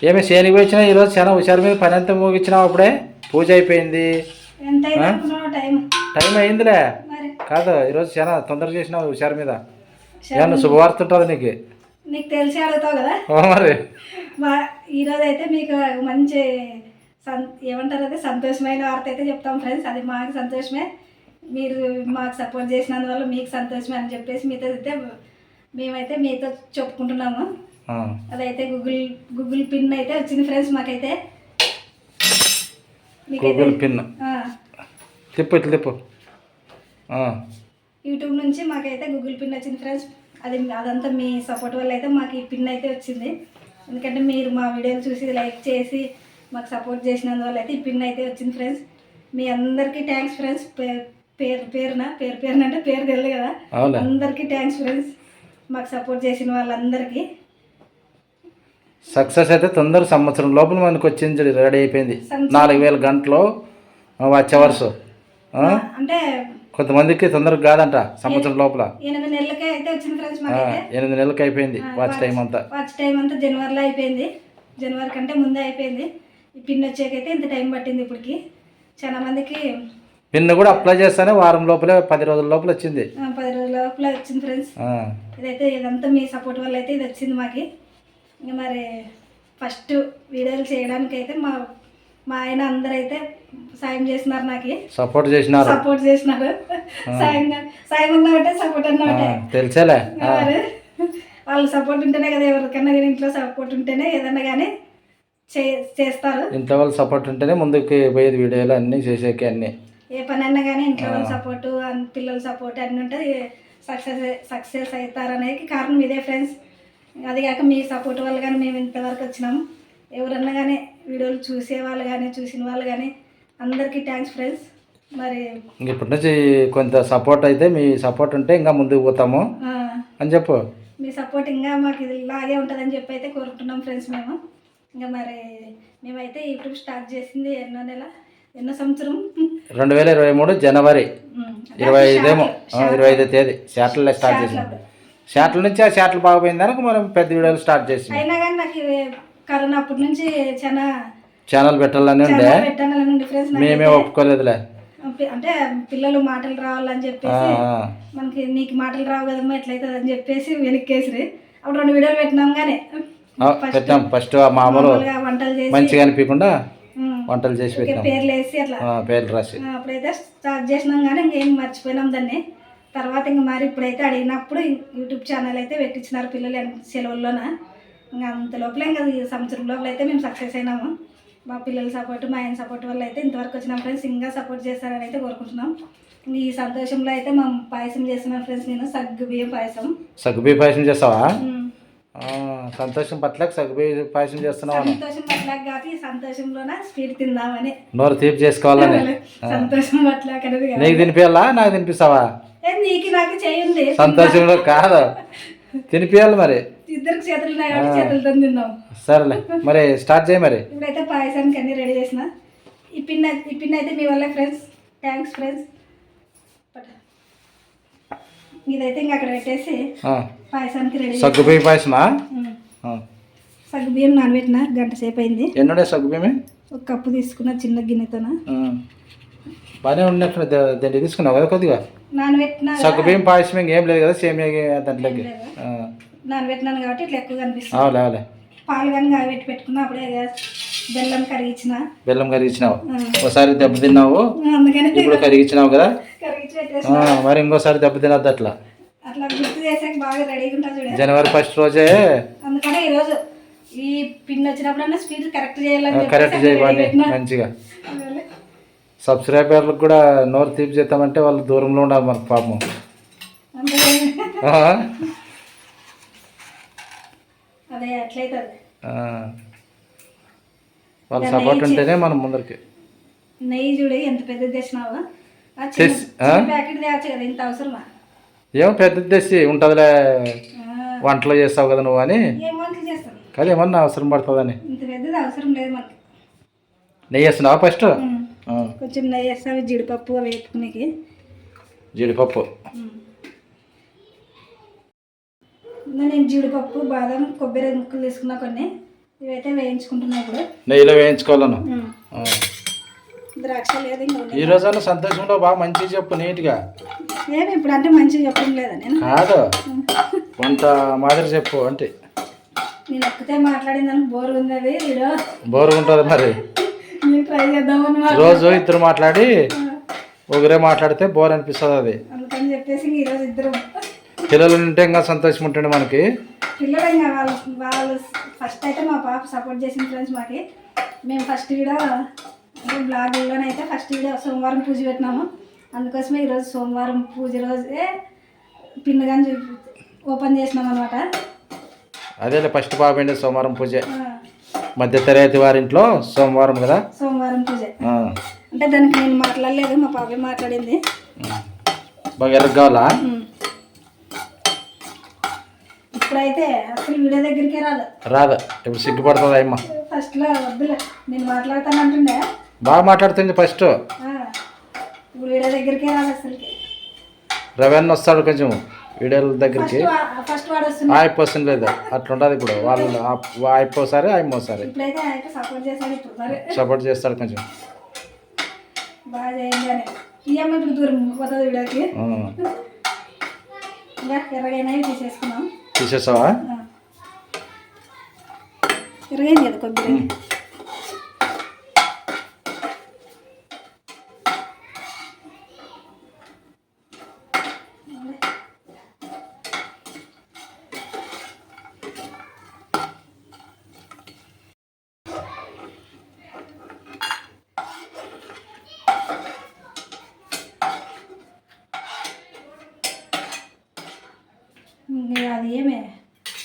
ఏమి శనికి వచ్చినా ఈరోజు చాలా హుషారు మీద పని అంతా ముగించినావు అప్పుడే పూజ అయిపోయింది. టైం అయిందిలే కాదు ఈరోజు చాలా తొందరగా చేసినావు హుషారు మీద. ఏమన్నా శుభవార్త ఉంటుంది నీకు తెలిసి అడుగుతావు కదా మరి. ఈరోజు అయితే మీకు మంచి ఏమంటారు అదే సంతోషమైన వార్త అయితే చెప్తాం ఫ్రెండ్స్. అది మాకు సంతోషమే, మీరు మాకు సపోర్ట్ చేసినందువల్ల మీకు సంతోషమే అని చెప్పేసి మీతో అయితే మేమైతే మీతో చెప్పుకుంటున్నాము. అదైతే గూగుల్ పిన్ అయితే వచ్చింది ఫ్రెండ్స్ మాకైతే. గూగుల్ పిన్ తిప్పు ఇట్లా తిప్పు. యూట్యూబ్ నుంచి మాకైతే గూగుల్ పిన్ వచ్చింది ఫ్రెండ్స్. అదంతా మీ సపోర్ట్ వల్ల అయితే మాకు ఈ పిన్ అయితే వచ్చింది. ఎందుకంటే మీరు మా వీడియోలు చూసి లైక్ చేసి మాకు సపోర్ట్ చేసినందువల్ల అయితే ఈ పిన్ అయితే వచ్చింది ఫ్రెండ్స్. మీ అందరికీ థ్యాంక్స్ ఫ్రెండ్స్. పేరున అంటే పేరు తెలియదు కదా, అందరికీ థ్యాంక్స్ ఫ్రెండ్స్. మాకు సపోర్ట్ చేసిన వాళ్ళందరికీ. సక్సెస్ అయితే తొందర సంవత్సరం లోపల మనకు వచ్చింది, రెడీ అయిపోయింది. 4000 గంటలు వాచ్ అవర్స్. అంటే కొంతమందికి తొందరగా కాదంట, సంవత్సరం లోపల 8 నెలలకే అయితే వచ్చింది ఫ్రెండ్స్. 8 నెలలకి అయిపోయింది వాచ్ టైం అంతా. వాచ్ టైం అంతా జనవరిలో అయిపోయింది. జనవరి కంటే ముందే అయిపోయింది. ఈ పిన్ వచ్చాకైతే ఇంత టైం పట్టింది. ఇప్పటికి చాలా మందికి పిన్ కూడా అప్లై చేస్తానే వారం లోపలే 10 రోజుల లోపల వచ్చింది. 10 రోజుల లోపల వచ్చింది ఫ్రెండ్స్. ఇదైతే ఇదంతా మీ సపోర్ట్ వల్ల అయితే ఇది వచ్చింది మాకి. ఇంకా మరి ఫస్ట్ వీడియోలు చేయడానికి అయితే మా ఆయన అందరైతే సాయం చేసినారు, నాకు సపోర్ట్ చేసినారు. సాయం ఉన్నట్టే సపోర్ట్ అన్నమాట తెలిసేలే. వాళ్ళ సపోర్ట్ ఉంటేనే కదా, ఎవరికన్నా కానీ ఇంట్లో సపోర్ట్ ఉంటేనే ఏదన్నా కానీ చేస్తారు. ఇంట్లో వాళ్ళ సపోర్ట్ ఉంటేనే ముందుకు పోయేది, వీడియోలు అన్నీ చేసేకి అన్నీ. ఏ పని అన్నా కానీ ఇంట్లో వాళ్ళ సపోర్టు, పిల్లల సపోర్ట్ అన్నీ ఉంటే సక్సెస్ అవుతారనేది కారణం ఇదే ఫ్రెండ్స్. అది కాక మీ సపోర్ట్ వల్ల కానీ మేము ఇంతవరకు వచ్చినాము. ఎవరన్నా కానీ వీడియోలు చూసే వాళ్ళు కానీ చూసిన వాళ్ళు కానీ అందరికీ థ్యాంక్స్ ఫ్రెండ్స్. మరి ఇప్పటి నుంచి కొంత సపోర్ట్ అయితే, మీ సపోర్ట్ ఉంటే ఇంకా ముందుకు పోతాము అని చెప్పు. మీ సపోర్ట్ ఇంకా మాకు ఇది ఇలాగే ఉంటుందని చెప్పి అయితే కోరుకుంటున్నాం ఫ్రెండ్స్ మేము. ఇంకా మరి మేమైతే యూట్యూబ్ స్టార్ట్ చేసింది ఎన్నో సంవత్సరం 2023 జనవరి 25 తేదీ షార్ట్లలో స్టార్ట్ చేసినాం. షార్ట్ల నుంచి ఆ షార్ట్లు బాగుపోయింది అనుకో మనం పెద్ద వీడియోలు స్టార్ట్ చేసినాం. అయినా కానీ నాకు కరోనా అప్పటి నుంచి చాలా ఛానల్ పెట్టాలని ఉండే ఫ్రెండ్స్. మేమే ఒప్పుకోలేదులే. అంటే పిల్లలు మాటలు రావాలని చెప్పేసి మనకి నీకు మాటలు రావు కదమ్మా ఎట్లయితుంది అని చెప్పేసి వెనక్కేసి అప్పుడు 2 వీడియోలు పెట్టినాం. కానీ పెట్టాం ఫస్ట్ మామూలు వంటలు చేసి మంచిగా అనిపించకుండా వంటలు చేసి పెట్టాం, పేర్లు వేసి అట్లా పేర్లు రాసి అప్పుడైతే స్టార్ట్ చేసినాం. కానీ ఇంకేం మర్చిపోయినాం దాన్ని. తర్వాత ఇంక మరి ఇప్పుడైతే అడిగినప్పుడు యూట్యూబ్ ఛానల్ అయితే పెట్టించినారు పిల్లలు సెలవుల్లోన. ఇంకా అంత లోపల ఇంకా సంవత్సరం లోపల అయితే మేము సక్సెస్ అయినాము. మా పిల్లల సపోర్ట్, మా ఆయన సపోర్ట్ వల్ల అయితే ఇంతవరకు వచ్చినాం ఫ్రెండ్స్. ఇంకా సపోర్ట్ చేస్తారని అయితే కోరుకుంటున్నాం. ఈ సంతోషంలో అయితే మా పాయసం చేస్తున్నాను ఫ్రెండ్స్. నేను సగ్గుబియ్యం పాయసం చేస్తావా? సంతోషం పట్ల సగ్గుబియ్యం పాయసం చేస్తున్నావా? సంతోషం పట్ల కాదు, ఈ సంతోషంలోన స్వీట్ తిందామని, నోరు తీపి చేసుకోవాలని. సంతోషం పట్ల కనది. నీకు తినిపించాలా నాకు తినిపిస్తావా? నీకు నాకు చేయండి. సంతోషంలో కాదు, తినిపించాలి మరి. ఇద్దరికి చేతులు ఉన్నాయి కాబట్టి చేతులతో తిందాం. సరేలే మరి స్టార్ట్ చేయి. మరి ఇప్పుడైతే పాయసానికి అన్ని రెడీ చేసిన. ఈ పిన్ అయితే మీ వల్లే ఫ్రెండ్స్. Thanks friends. ఇదైతే ఇంకా అక్కడ పెట్టేసి పాయసానికి రెడీ. సగ్గుబియ్యం పాయసమా? సగ్గుబియ్యం నానబెట్టిన గంట సేపు అయింది. ఎన్నుండే సగ్గుబియ్యమే? 1 కప్పు తీసుకున్న చిన్న గిన్నెతోన. బాగానే ఉన్నట్లు దాన్ని తీసుకున్నావు కదా కొద్దిగా నానబెట్టిన. సగ్గుబియ్యం పాయసం ఇంకేం లేదు కదా, సేమియా దాంట్లోకి నానబెట్టినాను కాబట్టి ఇట్లా ఎక్కువ కనిపిస్తుంది. పాలు కానీ కాగబెట్టి పెట్టుకున్నా. అప్పుడే బెల్లం కరిగించినావు. ఒకసారి దెబ్బ తిన్నావు, ఇప్పుడు కరిగించినావు కదా, మరి ఇంకోసారి దెబ్బ తినద్దు. అట్లా గుర్తు చేసాక బాగా రెడీగా ఉంటా చూడండి. జనవరి 1 రోజే. అందుకనే ఈరోజు ఈ పిన్ వచ్చినప్పుడన్నా స్పీడ్ కరెక్ట్ చేయాలని కరెక్ట్ చేయమని మంచిగా. సబ్స్క్రైబర్లకు కూడా నోరు తీపి చేద్దామంటే వాళ్ళు దూరంలో ఉండాలి మనకు పాపం. అదే అట్లయితే వాళ్ళ సపోర్ట్ ఉంటేనే మనం ముందరికి. నెయ్యి చూడు ఎంత పెద్దది తెచ్చినావా? ప్యాకెట్ తేవచ్చు కదా, ఇంత అవసరమా? ఏమో పెద్దది తెచ్చి ఉంటుందిలే, వంటలు చేస్తావు కదా నువ్వు అని. ఏం వంటలు చేస్తాను కదా, ఏమన్నా అవసరం పడుతుందని. ఇంత పెద్దది అవసరం లేదు మనకి. నెయ్యి వేస్తున్నావా ఫస్ట్? కొంచెం నెయ్యి వేస్తావు. జీడిపప్పు అవి వేపుకునేకి. జీడిపప్పు నేను జీడిపప్పు, బాదం, కొబ్బరి ముక్కలు తీసుకున్నా కొన్ని. ఇవైతే వేయించుకుంటున్నా ఇప్పుడు. నెయ్యిలో వేయించుకోవాలను. ద్రాక్ష లేదు ఇంకా. ఈ రోజన్నా సంతోషంలో బాగా మంచిగా చెప్పు నీట్గా. ఏమి ఇప్పుడు అంటే మంచిగా చెప్పడం లేదా నేను? కాదు, వంట మాదిరి చెప్పు అంటే. నేను ఒక్కతే మాట్లాడిందని బోర్ ఉంది. అది బోర్ ఉంటుంది మరి. ట్రై చేద్దామని రోజు ఇద్దరు మాట్లాడి ఒకరే మాట్లాడితే బోర్ అనిపిస్తుంది. అది అందుకని చెప్పేసి ఈరోజు ఇద్దరు పిల్లలు ఉంటే ఇంకా సంతోషం ఉంటుంది మనకి. పిల్లలు ఇంకా వాళ్ళు ఫస్ట్ అయితే మా పాప సపోర్ట్ చేసిన ఫ్రెండ్స్ మాకి. మేము ఫస్ట్ వీడియో అంటే బ్లాగుల్లోనైతే ఫస్ట్ వీడియో సోమవారం పూజ పెట్టినాము. అందుకోసమే ఈరోజు సోమవారం పూజ రోజే పిన్ను కానీ ఓపెన్ చేసినాం అనమాట. అదేలే ఫస్ట్ పాప అండి సోమవారం పూజ. మధ్య తరగతి వారింట్లో సోమవారం కదా, సోమవారం పూజ. అంటే దానికి నేను మాట్లాడలేదు, మా పాపే మాట్లాడింది. బాగా ఎర్రగా కావాలా? ఇప్పుడైతే అసలు వీడియో దగ్గరికే రాదు. ఇప్పుడు సిగ్గుపడుతుంది అమ్మ. ఫస్ట్లో వద్దులే నేను మాట్లాడతాను అంటుండే. బాగా మాట్లాడుతుంది ఫస్ట్. ఇప్పుడు వీడియో దగ్గరికే రాదు అసలుకి. రవెన్ వస్తాడు కొంచెం వీడియోల దగ్గరికి. ఫస్ట్ వాడు వస్తుంది. అయిపోతుంది లేదు అట్లుంటుంది. ఇప్పుడు వాళ్ళు అయిపోసారి అయిపోసారి సపోర్ట్ చేస్తాడు కొంచెం. బాగా చేయండి అని ఇవన్నీ ఇప్పుడు దూరం పోతుంది వీడియోకి. ఇంకా ఎర్రగైనా తీసేసుకున్నాం. తీసేసావా? ఎర్రగైంది కదా కొబ్బరి. అది ఏమే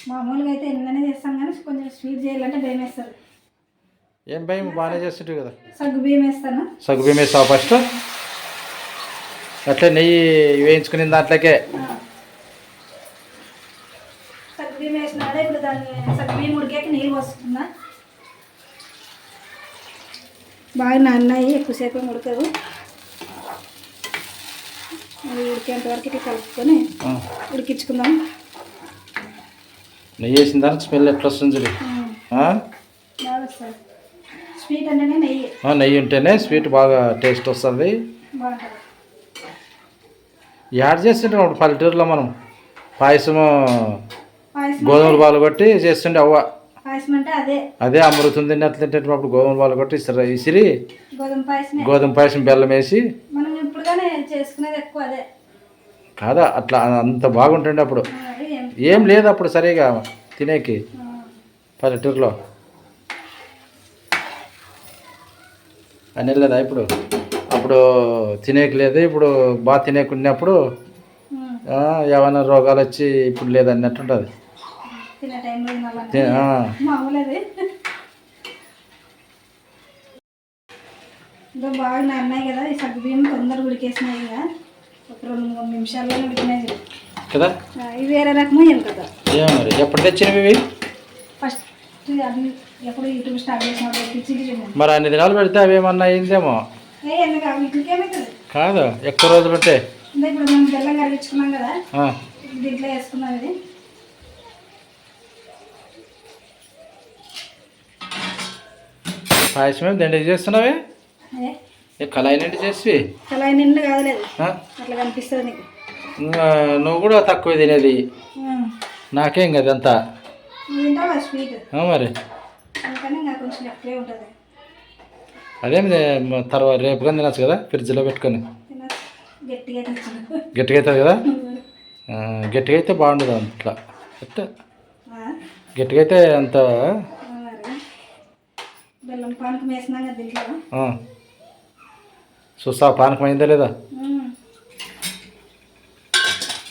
మామూలుగా అయితే ఎన్ననే చేస్తాం కానీ కొంచెం స్వీట్ చేయాలంటే భయం వేస్తుంది. ఏం భయం? బాగానే చేస్తుంటావు కదా. సగ్గు బియ్యం వేస్తాను. సగ్గు బియ్యం వేస్తావు ఫస్ట్. అట్లే నెయ్యి వేయించుకుని దాంట్లోకే సగ్గు బియ్యం వేసినాడే. ఇప్పుడు దాన్ని సగ్గు బియ్యం ఉడికాక నీళ్ళు పోసుకున్నా. బాగా నాన్నాయి, ఎక్కువసేపు ఉడకదు. అది ఉడికేంత వరకు ఇట్లా కలుపుకొని ఉడికించుకుందాం. నెయ్యి వేసిన దానికి స్మెల్ ఎట్లా వస్తుంది చూడు. బాగా వస్తుంది. స్వీట్ అంటేనే నెయ్యి. నెయ్యి ఉంటేనే స్వీట్ బాగా టేస్ట్ వస్తుంది. బాగుంటుంది. యాడ్ చేస్తుంటాం అప్పుడు పల్లెటూరులో మనం పాయసము గోధుమలు పాలు కొట్టి చేస్తుండే అవ్వ. పాయసం అంటే అదే అమృతం తిన్నట్లు తింటే అప్పుడు గోధుమలు పాలు కొట్టి ఇసిరి గోధుమ పాయసం బెల్లం వేసి మనం ఇప్పుడుగానే చేసుకునేది ఎక్కువ అదే కాదా. అట్లా అంత బాగుంటుండే అప్పుడు. ఏం లేదు అప్పుడు సరిగా తినేకి పల్లెటూరులో అని లేదా. ఇప్పుడు అప్పుడు తినేకి లేదు. ఇప్పుడు బాగా తినేకున్నప్పుడు ఏమైనా రోగాలు వచ్చి ఇప్పుడు లేదు అన్నట్టుంటుంది. ఇంకా బాగా నాన్నాయి కదా. ఈ సగ్గు బియ్యం తొందరగా ఉడికేసినాయి. ఇక ఒక 2-3 నిమిషాల్లో ఉడికినాయి కదా. ఇవి వేరే రకము ఏం కదా. మరి ఎప్పుడు తెచ్చినవి ఇవి? ఫస్ట్ అన్ని ఎప్పుడు యూట్యూబ్ స్టార్ట్ చేసినప్పుడు. మరి అన్ని దినాలు పెడితే అవి ఏమన్నా అయిందేమో. కాదు, ఎక్కువ రోజులు ఉంటాయి. ఇప్పుడు మనం బెల్లం కరిగించుకున్నాం కదా, దీంట్లో వేసుకున్నాం. ఇది పాయసం ఏమి దండి చేస్తున్నావే? కళాయి నిండి చేసి. కళాయి నిండు కాదలేదు, అట్లా కనిపిస్తుంది నీకు. నువ్వు కూడా తక్కువ తినేది. నాకేం కదా అంతా స్వీట్ మరి. అందుకని ఇంకా కొంచెం ఎక్కువే ఉంటుంది. అదేమి తర్వాత రేపు కానీ తినచ్చు కదా, ఫ్రిడ్జ్లో పెట్టుకొని. గట్టిగా అవుతుంది కదా. గట్టిగా అయితే బాగుండదు అట్లా. గట్టిగా అయితే అంత బెల్లం పానకం వేసినాం కదా దీంట్లో. చూస్తా పానకం అయిందా లేదా?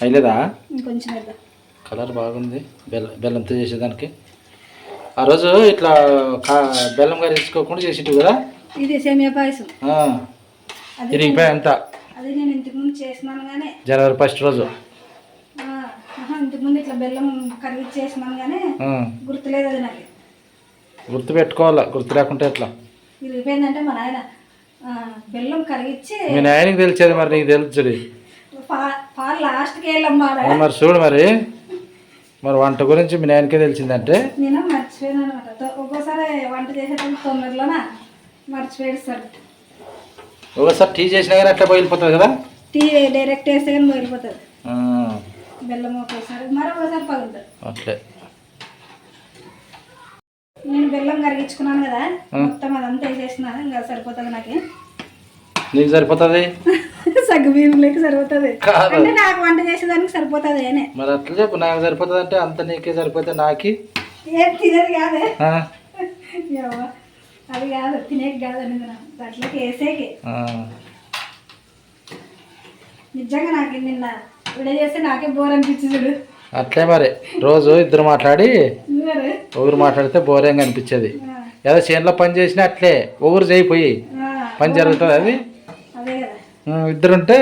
అయ్యలేదా? కొంచెం కలర్ బాగుంది బెల్లంతో చేసేదానికి. ఆ రోజు ఇట్లా బెల్లం కరిగించుకోకుండా చేసేటివి కదా. ఇది సేమియా పాయసం. ఇరిగిపోయి అంతా. అది నేను ఇంతకుముందు చేసినాను కానీ జనవరి 1 రోజు. ఇంతకుముందు ఇట్లా బెల్లం కరిగించి చేసినాను కానీ గుర్తులేదు. అది నాకు గుర్తు పెట్టుకోవాలా, గుర్తు లేకుంటే ఎట్లా. ఇరిగిపోయిందంటే మా నాయన బెల్లం కరిగించి. మీ నాయనకి తెలిసేది మరి నీకు తెలుసు. పాలు లాస్ట్కి వెళ్ళమ్మా మరి చూడు మరి వంట గురించి మీ నాయనకే తెలిసిందంటే. నేను మర్చిపోయాను అనమాట. ఒక్కోసారి వంట చేసేటప్పుడు తొందరలోన మర్చిపోయేస్తారు. ఒకసారి టీ చేసినా కానీ అట్లా పోయిపోతుంది కదా. టీ డైరెక్ట్ వేస్తే కానీ పోయిపోతుంది. బెల్లం ఒక్కోసారి మరొకసారి పగులుతుంది అట్లే. నేను బెల్లం కరిగించుకున్నాను కదా, మొత్తం అదంతా వేసేసినాను. ఇంకా సరిపోతుంది నాకు. నీకు సరిపోతుంది సగ్గు బియ్యంలోకి సరిపోతుంది అంటే నాకు వంట చేసేదానికి సరిపోతుంది. ఏనే మరి అట్లా చెప్పు. నాకు సరిపోతుంది అంటే అంత నీకే సరిపోతే నాకి ఏం తినేది కాదే. అది కాదు తినేకి కాదు అని అట్లకి వేసేకి. నిజంగా నాకు నిన్న విడ చేస్తే నాకే బోర్ అనిపించింది చూడు. అట్లే మరి రోజు ఇద్దరు మాట్లాడి ఒకరు మాట్లాడితే బోరింగ్ అనిపించేది. ఏదో చేనులో పని చేసినా అట్లే ఒకరు చేయిపోయి పని జరుగుతుంది. అది ఇద్దరుంటే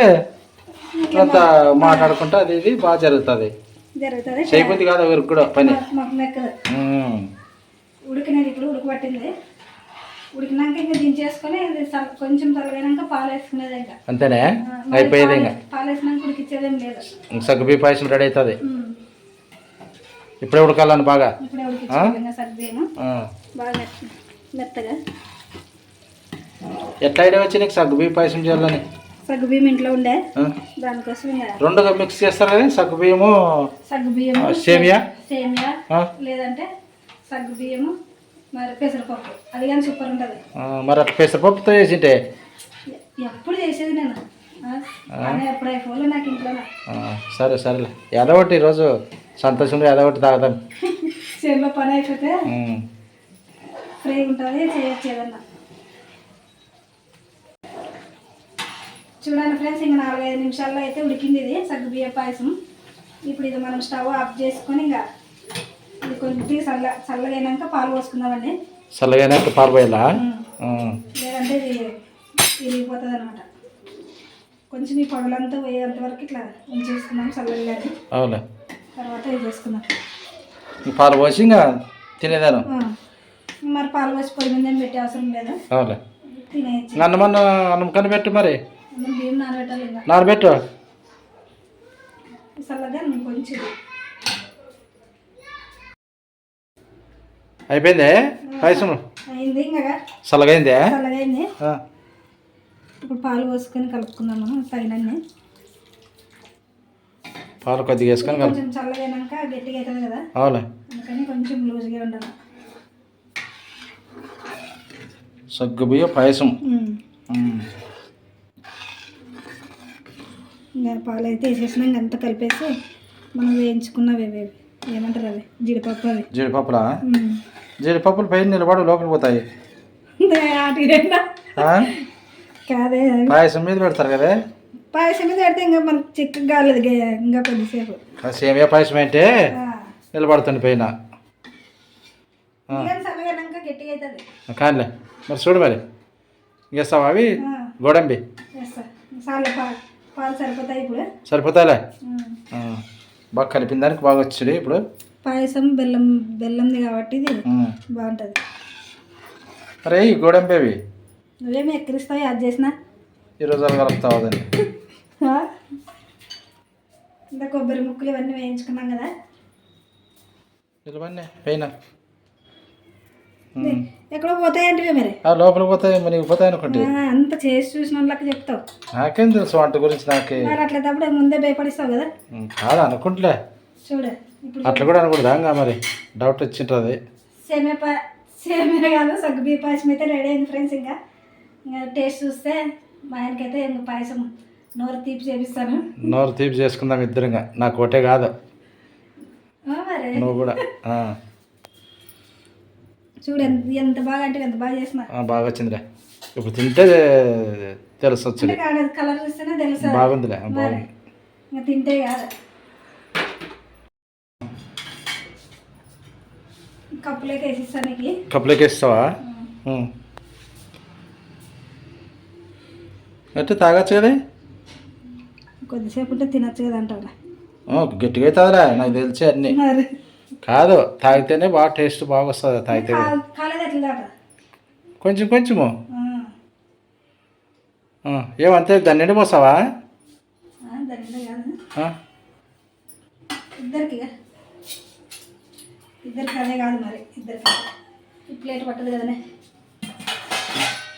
అంత మాట్లాడుకుంటే అది ఇది బాగా జరుగుతుంది. చేయబుద్ధి కాదు ఎవరికి కూడా పని. ఉడికినది ఇప్పుడు ఉడకబట్టింది. ఉడికినాక ఇంకా దించేసుకొని కొంచెం తొలగినాక పాలు వేసుకునేది. ఇంకా అంతేనే అయిపోయేది. ఇంకా పాలు వేసినాక ఉడికిచ్చేదేం లేదు. సగ్గుబియ్య పాయసం రెడీ అవుతుంది. ఇప్పుడే ఉడకాలని బాగా. ఇప్పుడే ఉడికించాలి ఇంకా సగ్గుబియ్యం బాగా మెత్తగా. ఎట్లా ఐడియా వచ్చి నీకు సగ్గుబియ్య పాయసం చేయాలని? సగ్గుబియ్యం ఇంట్లో ఉండే దానికోసం రెండుగా మిక్స్ చేస్తారు కదా, సగ్గుబియ్యము సేమియా లేదంటే సగ్గుబియ్యము మరి పెసరపప్పు. అది కానీ సూపర్ ఉంటుంది. మరి అట్లా పెసరపప్పుతో చేసింటే ఎప్పుడు చేసేది నేను ఎప్పుడు అయిపోలే నాకు ఇంట్లో. సరే సరేలే ఏదో ఒకటి ఈరోజు సంతోషంగా ఏదో ఒకటి తాగుతాం. చేనులో పని అయిపోతే ఫ్రీ ఉంటుంది, చేయొచ్చు ఏదన్నా. చూడండి ఫ్రెండ్స్, ఇంకా 4-5 నిమిషాల్లో అయితే ఉడికింది ఇది సగ్గుబియ్య పాయసం. ఇప్పుడు ఇది మనం స్టవ్ ఆఫ్ చేసుకొని ఇంకా ఇది కొద్దిగా చల్లగా అయినాక పాలు పోసుకుందామండి. చల్లగా అయినాక పాలు పోయాలా? లేదంటే ఇది ఇరిగిపోతుంది అనమాట. కొంచెం ఈ పొగలంతా పోయేంత వరకు ఇట్లా ఉంచేసుకున్నాం చల్లగా. అవునా? తర్వాత ఇది చేసుకుందాం. పాలు పోసి ఇంకా తినేదాను. మరి పాలు పోసి పొయ్యి మీద పెట్టే అవసరం లేదు. అవునా? తినేయచ్చు. అన్నం కనిపెట్టు మరి. బియ్యం నానబెట్టాలి. ఇంకా నానబెట్టు చల్లగా కొంచెం అయిపోయిందే పాయసం. అయింది ఇంకా చల్లగైందే. చల్లగైంది. ఇప్పుడు పాలు పోసుకొని కలుపుకుందాం మనం తగినన్ని. పాలు కొద్దిగా వేసుకొని కొంచెం చల్లగైనాక గట్టిగా అవుతుంది కదా. అవునా? అందుకని కొంచెం లూజ్గా ఉండాలి. సగ్గుబియ్య పాయసం. ఇంకా పాలు అయితే వేసేసినాం. అంతా కలిపేసి మనం వేయించుకున్నవి ఏమంటారు అవి జీడిపప్పు. అవి జీడిపప్పులా? జీడిపప్పులు పైన నిలబడి లోపలికి పోతాయి. కాదే పాయసం మీద పెడతారు కదా. పాయసం మీద పెడితే ఇంకా మనకు చిక్కగా కాలేదు ఇంకా కొద్దిసేపు. సేమియా పాయసం అంటే నిలబడుతుంది పైన. చల్లగాక గట్టిగా అవుతుంది. కానిలే మరి చూడు మరి వేస్తావా అవి గోడంబి? పాలు సరిపోతాయి. ఇప్పుడు సరిపోతాయిలే. బాగా కలిపిన దానికి బాగా వచ్చాడు. ఇప్పుడు పాయసం బెల్లంది కాబట్టి ఇది బాగుంటుంది. అరే ఈ గోడంబి అవి నువ్వేమి ఎక్కిరిస్తావు అది చేసినా ఈరోజు అలా కలుపుతావు అదండి. ఇంకా కొబ్బరి ముక్కలు ఇవన్నీ వేయించుకున్నాం కదా. ఇవన్నీ పైన ఎక్కడో పోతాయంటే మరి లోపలికి పోతాయి. మనకి పోతాయి అనుకోండి. అంత చేసి చూసిన వాళ్ళకి చెప్తావు. నాకేం తెలుసు వంట గురించి. నాకే అట్లా తప్పుడు ముందే భయపడిస్తావు కదా. కాదు అనుకుంటులే. చూడు అట్లా కూడా అనకూడదా? ఇంకా మరి డౌట్ వచ్చింటుంది. సేమియా కాదు సగ్గుబియ్య పాయసం అయితే రెడీ అయింది ఫ్రెండ్స్. ఇంకా టేస్ట్ చూస్తే మా ఆయనకైతే ఇంకా పాయసం నోరు తీపి చేపిస్తాను. నోరు తీపి చేసుకుందాం ఇద్దరుగా. నాకు ఒకటే కాదు నువ్వు కూడా. చూడు ఎంత బాగా అంటే ఎంత బాగా చేసిన. బాగా వచ్చిందిలే. ఇప్పుడు తింటే తెలుసు వచ్చింది. కలర్ చూస్తేనే తెలుసు. బాగుందిలే. బాగుంది. ఇంకా తింటే కాదు. కప్పులోకి వేసిస్తాను. కప్పులోకి వేస్తావా? అంటే తాగొచ్చు కదా. కొద్దిసేపు ఉంటే తినచ్చు కదా అంటారా? గట్టిగా అవుతుందిరా నాకు తెలిసి అన్నీ. కాదు తాగితేనే బాగా టేస్ట్ బాగా వస్తుంది. తాగితే కొంచెం కొంచెము ఏమంతే దాన్ని నిండి పోసావా? ఇద్దరికి ఇద్దరికి అదే కాదు మరి ఇద్దరికి ఈ ప్లేట్ పట్టదు కదనే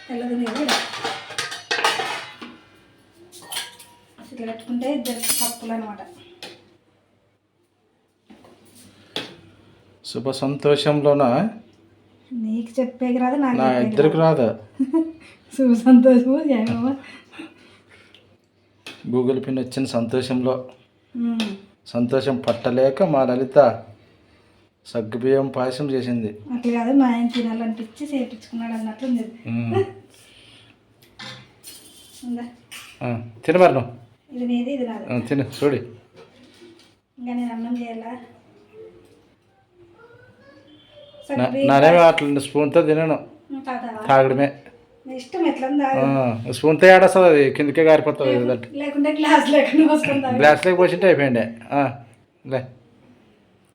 తెల్లది కదా ఇట్లా పెట్టుకుంటే ఇద్దరికి కప్పులు అనమాట. శుభ సంతోషంలోన నీకు చెప్పేకి రాదు నాకు నా ఇద్దరికి రాదు. శుభ సంతోషము ఏమో గూగుల్ పిన్ వచ్చిన సంతోషంలో సంతోషం పట్టలేక మా లలిత సగ్గుబియ్యం పాయసం చేసింది. అట్లా కాదు మా ఆయన తినాలనిపించి చేయించుకున్నాడు అన్నట్లుంది. తినమరు నువ్వు ఇది నీది ఇది నాది తిను చూడి. ఇంకా నేను అన్నం చేయాలా నానేమి అట్లా స్పూన్తో తినను, తాగడమే ఇష్టం. ఎట్లా స్పూన్తో ఏడొస్తుంది, అది కిందకే గారిపోతుంది. లేకుంటే గ్లాస్ లేకుండా పోసుకుంటా. గ్లాస్లోకి పోసింటే అయిపోయిండే. లే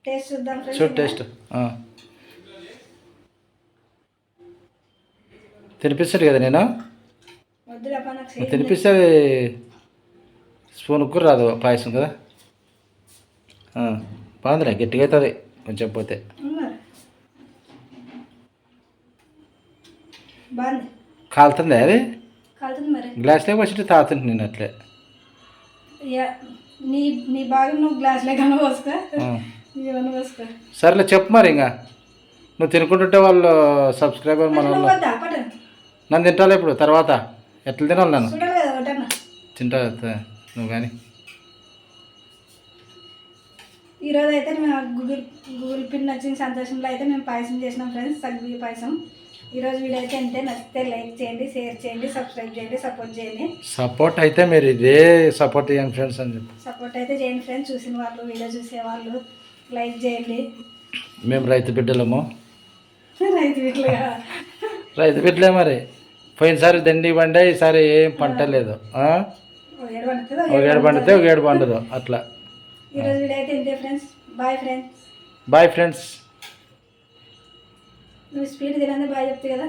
టేస్ట్ చూద్దాం చూడు టేస్ట్. తినిపిస్తాడు కదా నేను, వద్దులేపా నాకు తినిపిస్తే అది స్పూన్ కూడా రాదు పాయసం కదా. బాగుందిలే, గట్టిగా అవుతుంది కొంచెం పోతే. బాగుంది కాలుతుంది అది, కాలుతుంది మరి. గ్లాస్లోకి పోసింటే తాగుతుంది నేను అట్లే. నీ నీ భాగం నువ్వు గ్లాస్ లేకుండా పోసుకో, ఇవన్నీ పోసుకో. సరేలే చెప్పు మరి. ఇంకా నువ్వు తినుకుంటుంటే వాళ్ళు సబ్స్క్రైబర్ మన వాళ్ళు నన్ను తింటాలే ఇప్పుడు తర్వాత. ఎట్లా తినాలి నన్ను? చూడాలి కదా ఒకటన్నా తింటా నువ్వు కానీ. ఈరోజు అయితే మేము గూగుల్ పిన్ వచ్చిన సంతోషంలో అయితే మేము పాయసం చేసినాం ఫ్రెండ్స్, సగ్గుబియ్య పాయసం. ఈరోజు వీడియో అయితే అంతే. నచ్చితే లైక్ చేయండి, షేర్ చేయండి, సబ్స్క్రైబ్ చేయండి, సపోర్ట్ చేయండి. సపోర్ట్ అయితే మీరు ఇదే సపోర్ట్ చేయండి ఫ్రెండ్స్ అని చెప్పి సపోర్ట్ అయితే చేయండి ఫ్రెండ్స్. చూసిన వాళ్ళు, వీడియో చూసేవాళ్ళు లైక్ చేయండి. మేము రైతు బిడ్డలము. రైతు బిడ్డలుగా రైతు బిడ్డలే మరి. పోయినసారి దండి పండే, ఈసారి ఏం పంట లేదు. ఒక ఏడు పండుతుంది, ఒక ఏడు పండితే ఒక ఏడు పండదు అట్లా. ఈరోజు వీడియో అయితే ఇంతే friends. Bye friends. Bye friends. నువ్వు స్పీడ్ తినండి బాయ్ చెప్తే కదా.